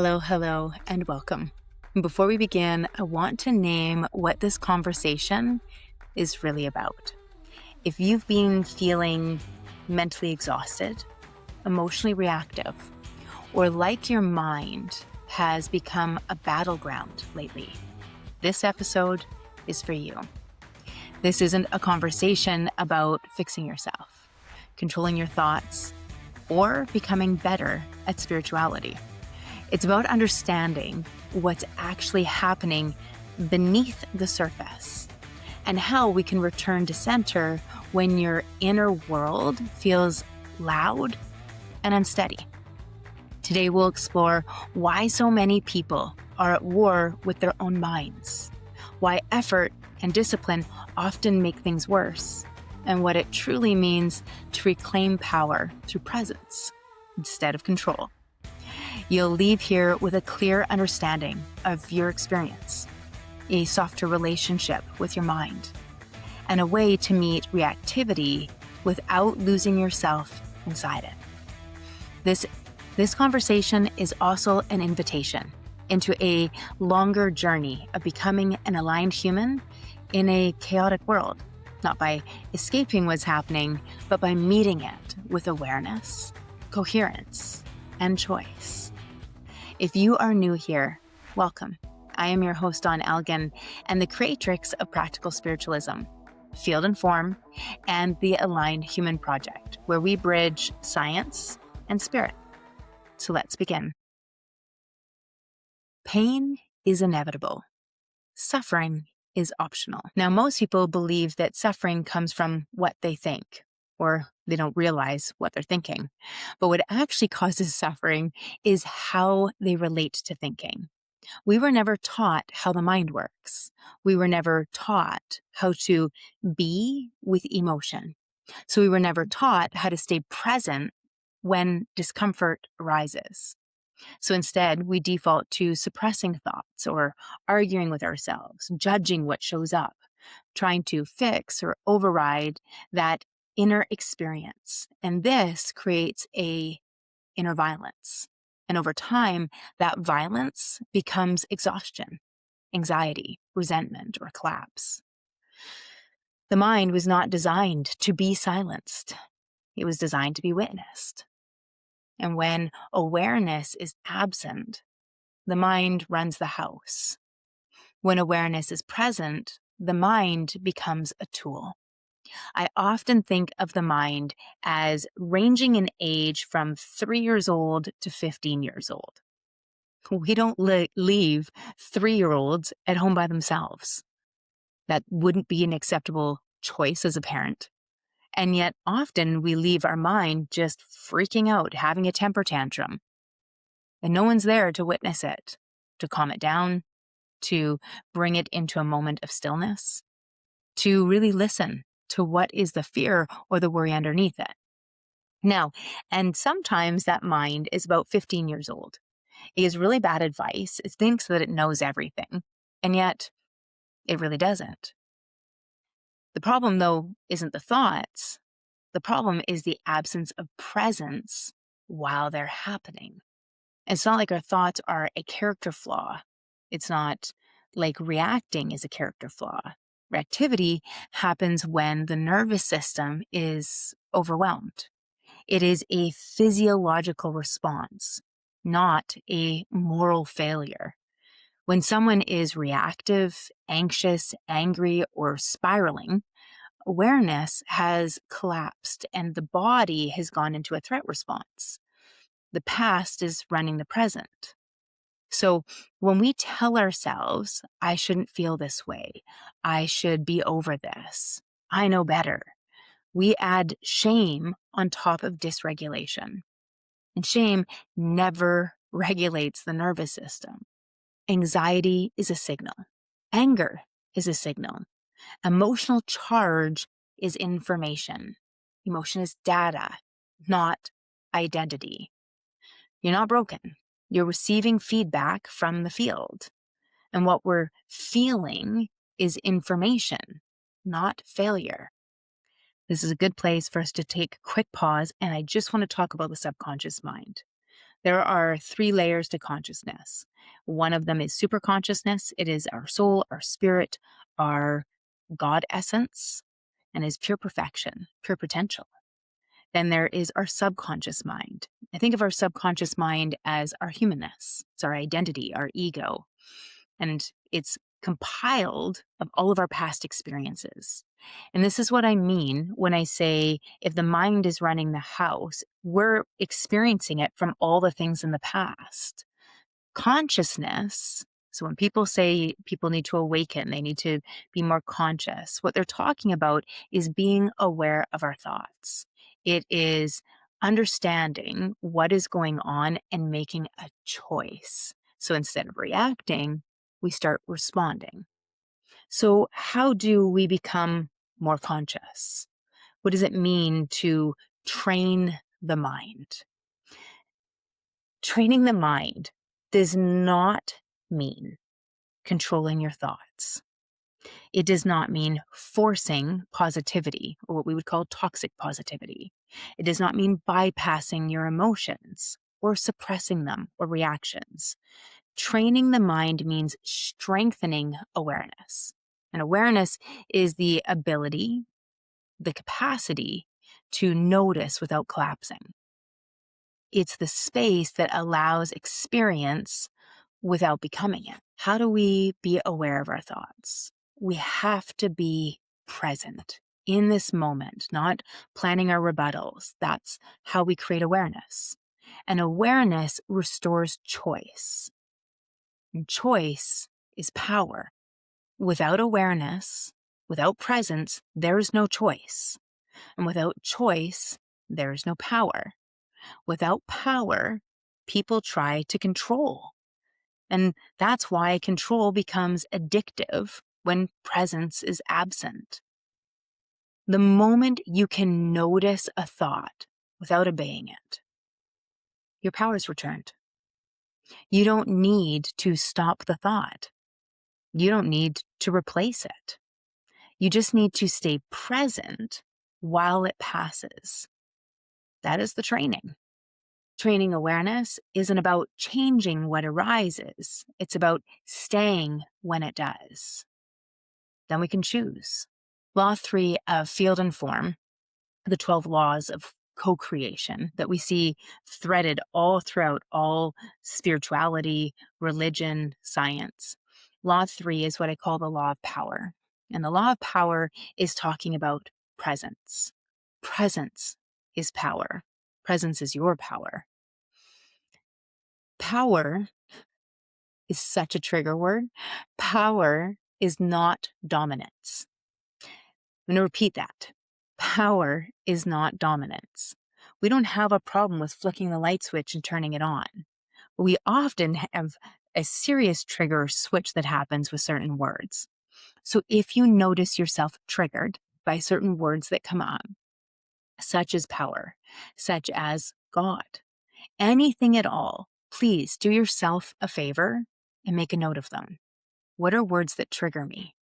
Hello, and welcome. Before we begin, I want to name what this conversation is really about. If you've been feeling mentally exhausted, emotionally reactive, or like your mind has become a battleground lately, this episode is for you. This isn't a conversation about fixing yourself, controlling your thoughts, or becoming better at spirituality. It's about understanding what's actually happening beneath the surface and how we can return to center when your inner world feels loud and unsteady. Today, we'll explore why so many people are at war with their own minds, why effort and discipline often make things worse, and what it truly means to reclaim power through presence instead of control. You'll leave here with a clear understanding of your experience, a softer relationship with your mind, and a way to meet reactivity without losing yourself inside it. This conversation is also an invitation into a longer journey of becoming an aligned human in a chaotic world, not by escaping what's happening, but by meeting it with awareness, coherence, and choice. If you are new here, welcome. I am your host, Elgin, and the creatrix of Practical Spiritualism, Field and Form, and the Aligned Human Project, where we bridge science and spirit. So let's begin. Pain is inevitable. Suffering is optional. Now, most people believe that suffering comes from what they think, or they don't realize what they're thinking. But what actually causes suffering is how they relate to thinking. We were never taught how the mind works. We were never taught how to be with emotion. So we were never taught how to stay present when discomfort arises. So instead, we default to suppressing thoughts or arguing with ourselves, judging what shows up, trying to fix or override that inner experience. And this creates a inner violence. And over time, that violence becomes exhaustion, anxiety, resentment, or collapse. The mind was not designed to be silenced. It was designed to be witnessed. And when awareness is absent, the mind runs the house. When awareness is present, the mind becomes a tool. I often think of the mind as ranging in age from 3 years old to 15 years old. We don't leave 3-year-olds at home by themselves. That wouldn't be an acceptable choice as a parent. And yet often we leave our mind just freaking out, having a temper tantrum. And no one's there to witness it, to calm it down, to bring it into a moment of stillness, to really listen to what is the fear or the worry underneath it. Now, and sometimes that mind is about 15 years old. It gives really bad advice. It thinks that it knows everything, and yet it really doesn't. The problem, though, isn't the thoughts. The problem is the absence of presence while they're happening. It's not like our thoughts are a character flaw. It's not like reacting is a character flaw. Reactivity happens when the nervous system is overwhelmed. It is a physiological response, not a moral failure. When someone is reactive, anxious, angry, or spiraling, awareness has collapsed and the body has gone into a threat response. The past is running the present. So when we tell ourselves, I shouldn't feel this way, I should be over this, I know better, we add shame on top of dysregulation. And shame never regulates the nervous system. Anxiety is a signal. Anger is a signal. Emotional charge is information. Emotion is data, not identity. You're not broken. You're receiving feedback from the field. And what we're feeling is information, not failure. This is a good place for us to take a quick pause, and I just want to talk about the subconscious mind. There are 3 layers to consciousness. One of them is superconsciousness. It is our soul, our spirit, our God essence, and is pure perfection, pure potential. Then there is our subconscious mind. I think of our subconscious mind as our humanness. It's our identity, our ego. And it's compiled of all of our past experiences. And this is what I mean when I say if the mind is running the house, we're experiencing it from all the things in the past. Consciousness, so when people say people need to awaken, they need to be more conscious, what they're talking about is being aware of our thoughts. It is understanding what is going on and making a choice. So instead of reacting, we start responding. So, how do we become more conscious? What does it mean to train the mind? Training the mind does not mean controlling your thoughts. It does not mean forcing positivity, or what we would call toxic positivity. It does not mean bypassing your emotions or suppressing them or reactions. Training the mind means strengthening awareness. And awareness is the ability, the capacity to notice without collapsing. It's the space that allows experience without becoming it. How do we be aware of our thoughts? We have to be present in this moment, not planning our rebuttals. That's how we create awareness. And awareness restores choice. And choice is power. Without awareness, without presence, there is no choice. And without choice, there is no power. Without power, people try to control. And that's why control becomes addictive when presence is absent. The moment you can notice a thought without obeying it, your power is returned. You don't need to stop the thought. You don't need to replace it. You just need to stay present while it passes. That is the training. Training awareness isn't about changing what arises. It's about staying when it does. Then we can choose. Law 3 of field and form, the 12 laws of co-creation that we see threaded all throughout all spirituality, religion, science. Law 3 is what I call the law of power. And the law of power is talking about presence. Presence is power. Presence is your power. Power is such a trigger word. Power is not dominance. I'm going to repeat that. Power is not dominance. We don't have a problem with flicking the light switch and turning it on. We often have a serious trigger switch that happens with certain words. So if you notice yourself triggered by certain words that come up, such as power, such as God, anything at all, please do yourself a favor and make a note of them. What are words that trigger me?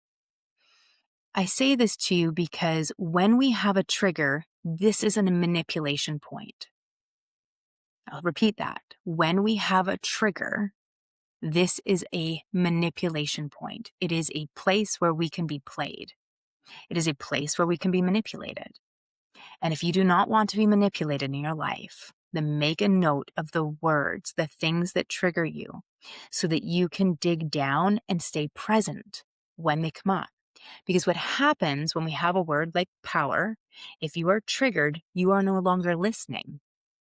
I say this to you because when we have a trigger, this is a manipulation point. I'll repeat that. When we have a trigger, this is a manipulation point. It is a place where we can be played. It is a place where we can be manipulated. And if you do not want to be manipulated in your life, then make a note of the words, the things that trigger you, so that you can dig down and stay present when they come up. Because what happens when we have a word like power, if you are triggered, you are no longer listening.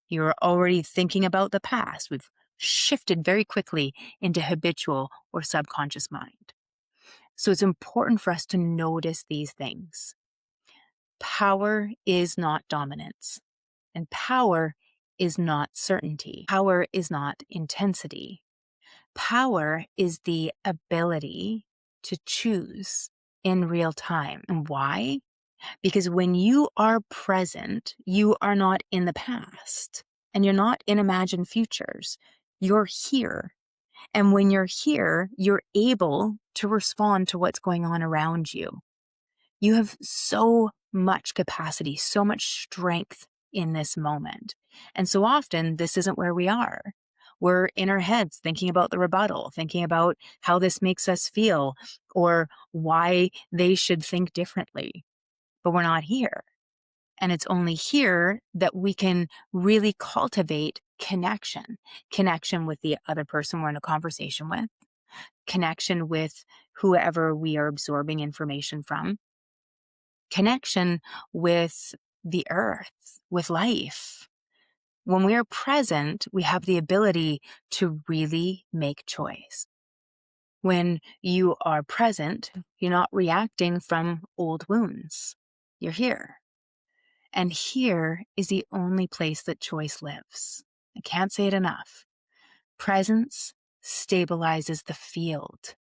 You're already thinking about the past. We've shifted very quickly into habitual or subconscious mind. So it's important for us to notice these things. Power is not dominance, and power is not certainty. Power is not intensity. Power is the ability to choose in real time. And why? Because when you are present, you are not in the past and you're not in imagined futures. You're here. And when you're here, you're able to respond to what's going on around you. You have so much capacity, so much strength in this moment. And so often, this isn't where we are. we're in our heads thinking about the rebuttal, thinking about how this makes us feel or why they should think differently. But we're not here. And it's only here that we can really cultivate connection with the other person we're in a conversation with, connection with whoever we are absorbing information from, connection with the earth, with life. When we are present, we have the ability to really make choice. When you are present, you're not reacting from old wounds. You're here. And here is the only place that choice lives. I can't say it enough. Presence stabilizes the field,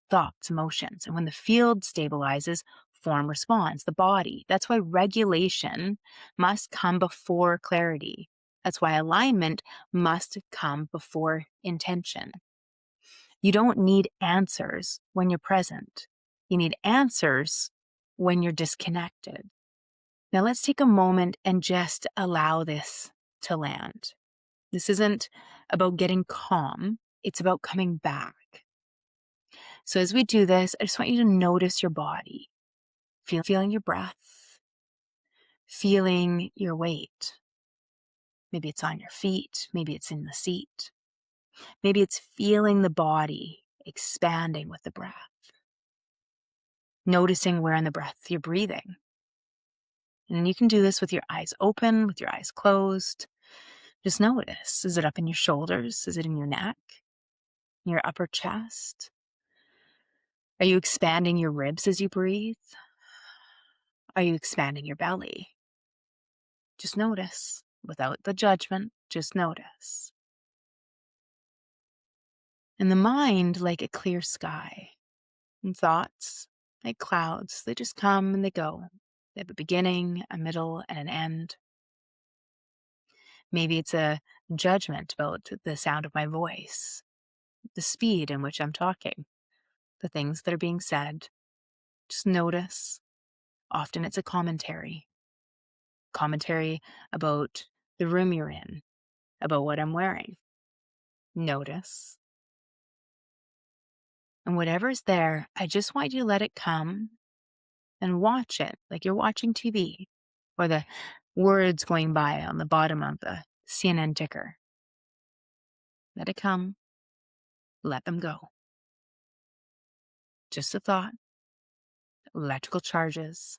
thoughts, emotions. And when the field stabilizes, form responds, the body. That's why regulation must come before clarity. That's why alignment must come before intention. You don't need answers when you're present. You need answers when you're disconnected. Now let's take a moment and just allow this to land. This isn't about getting calm. It's about coming back. So as we do this, I just want you to notice your body. Feeling your breath, feeling your weight. Maybe it's on your feet. Maybe it's in the seat. Maybe it's feeling the body expanding with the breath. Noticing where in the breath you're breathing. And you can do this with your eyes open, with your eyes closed. Just notice. Is it up in your shoulders? Is it in your neck? Your upper chest? Are you expanding your ribs as you breathe? Are you expanding your belly? Just notice. Without the judgment, just notice. And the mind, like a clear sky, and thoughts, like clouds, they just come and they go. They have a beginning, a middle, and an end. Maybe it's a judgment about the sound of my voice, the speed in which I'm talking, the things that are being said. Just notice. Often it's a commentary about the room you're in, about what I'm wearing. Notice. And whatever's there, I just want you to let it come and watch it like you're watching TV or the words going by on the bottom of the CNN ticker. Let it come. Let them go. Just a thought. Electrical charges.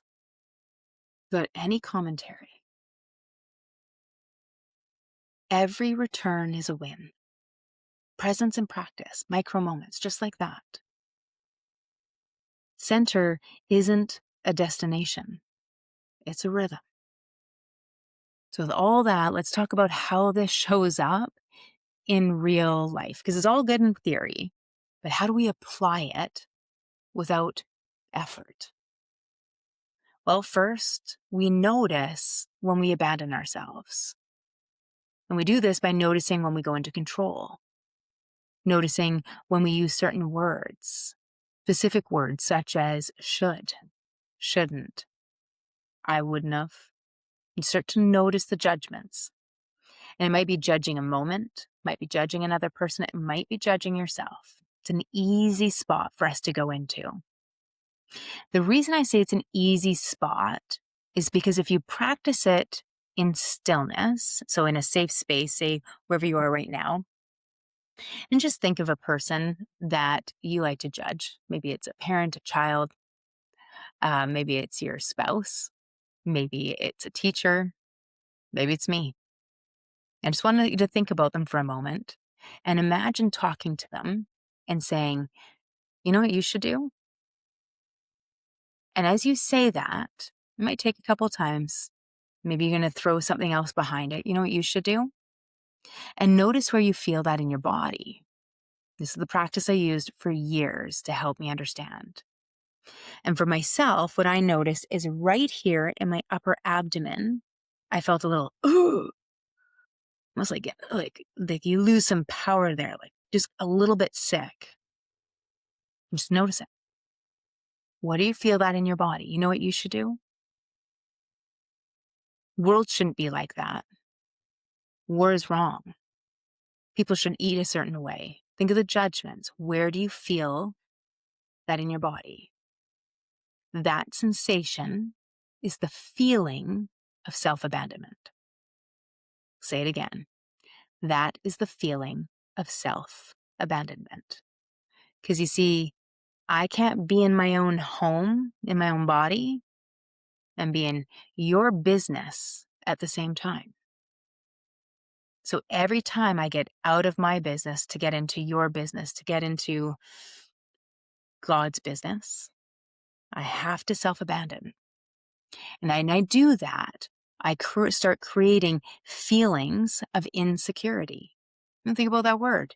Without any commentary. Every return is a win. Presence and practice, micro moments, just like that. Center isn't a destination. It's a rhythm. So with all that, let's talk about how this shows up in real life, because it's all good in theory, but how do we apply it without effort? Well, first, we notice when we abandon ourselves. And we do this by noticing when we go into control, noticing when we use certain words, specific words such as should, shouldn't, I wouldn't have. You start to notice the judgments. And it might be judging a moment, might be judging another person, it might be judging yourself. It's an easy spot for us to go into. The reason I say it's an easy spot is because if you practice it in stillness, so in a safe space, say wherever you are right now, and just think of a person that you like to judge. Maybe it's a parent, a child, maybe it's your spouse, maybe it's a teacher, maybe it's me. I just wanted you to think about them for a moment and imagine talking to them and saying, you know what you should do? And as you say that, it might take a couple times. Maybe you're going to throw something else behind it. You know what you should do? And notice where you feel that in your body. This is the practice I used for years to help me understand. And for myself, what I noticed is right here in my upper abdomen, I felt a little, ooh, almost like you lose some power there, like just a little bit sick. Just notice it. What do you feel that in your body? You know what you should do? World shouldn't be like that. War is wrong. People should eat a certain way. Think of the judgments. Where do you feel that in your body? That sensation is the feeling of self-abandonment. Say it again. That is the feeling of self-abandonment. Because you see, I can't be in my own home, in my own body, and be in your business at the same time. So every time I get out of my business to get into your business, to get into God's business, I have to self-abandon. And I do that, I start creating feelings of insecurity. And think about that word.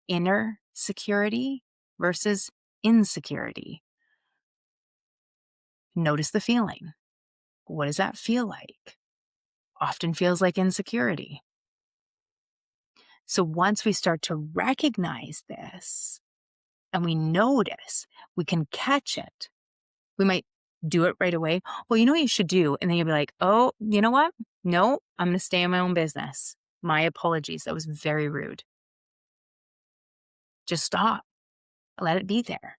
Inner security versus insecurity. Notice the feeling. What does that feel like? Often feels like insecurity. So once we start to recognize this and we notice, we can catch it. We might do it right away. Well, you know what you should do? And then you'll be like, oh, you know what? No, I'm going to stay in my own business. My apologies. That was very rude. Just stop. Let it be there.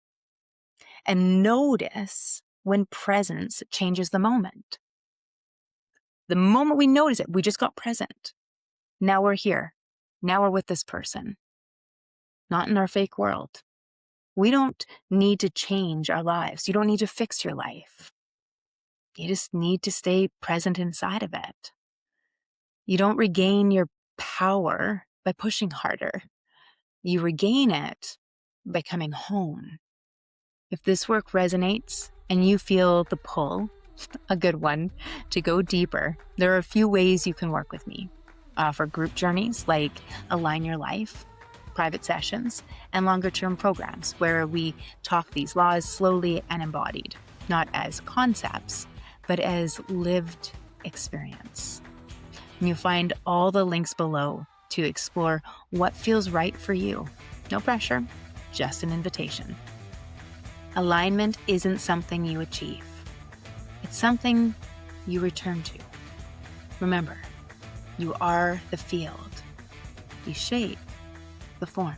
And notice when presence changes the moment. The moment we notice it, we just got present. Now we're here. Now we're with this person. Not in our fake world. We don't need to change our lives. You don't need to fix your life. You just need to stay present inside of it. You don't regain your power by pushing harder. You regain it by coming home. If this work resonates and you feel the pull, a good one, to go deeper, there are a few ways you can work with me. For group journeys like Align Your Life, private sessions, and longer-term programs where we talk these laws slowly and embodied, not as concepts, but as lived experience. And you'll find all the links below to explore what feels right for you. No pressure, just an invitation. Alignment isn't something you achieve. It's something you return to. Remember, you are the field. You shape the form.